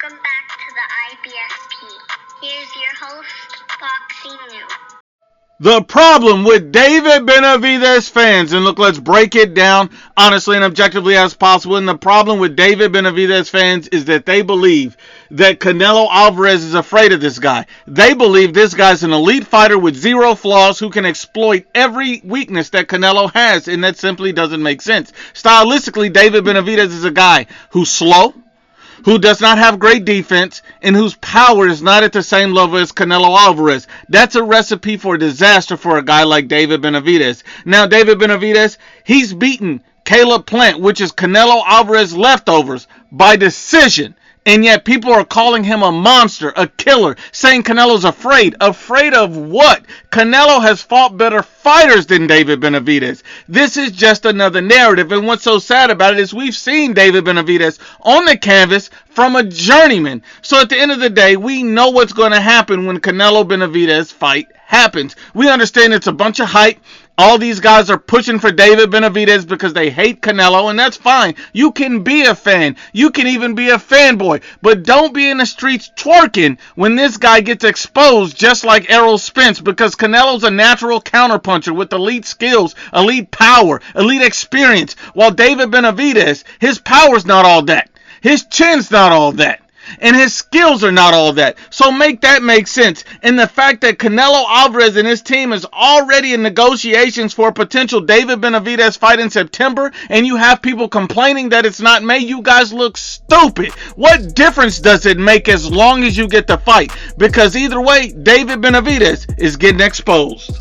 Welcome back to the IBFP. Here's your host, Boxing New. The problem with David Benavidez fans, and look, let's break it down honestly and objectively as possible. And the problem with David Benavidez fans is that they believe that Canelo Alvarez is afraid of this guy. They believe this guy's an elite fighter with zero flaws who can exploit every weakness that Canelo has, and that simply doesn't make sense. Stylistically, David Benavidez is a guy who's slow, who does not have great defense, and whose power is not at the same level as Canelo Alvarez. That's a recipe for disaster for a guy like David Benavidez. Now, David Benavidez, he's beaten Caleb Plant, which is Canelo Alvarez leftovers, by decision. And yet people are calling him a monster, a killer, saying Canelo's afraid. Afraid of what? Canelo has fought better fighters than David Benavidez. This is just another narrative. And what's so sad about it is we've seen David Benavidez on the canvas from a journeyman. So at the end of the day, we know what's going to happen when Canelo Benavidez fight happens. We understand it's a bunch of hype. All these guys are pushing for David Benavidez because they hate Canelo, and that's fine. You can be a fan. You can even be a fanboy. But don't be in the streets twerking when this guy gets exposed just like Errol Spence, because Canelo's a natural counterpuncher with elite skills, elite power, elite experience, while David Benavidez, his power's not all that. His chin's not all that. And his skills are not all that. So make that make sense. And the fact that Canelo Alvarez and his team is already in negotiations for a potential David Benavidez fight in September, and you have people complaining that it's not May, you guys look stupid. What difference does it make as long as you get the fight? Because either way, David Benavidez is getting exposed.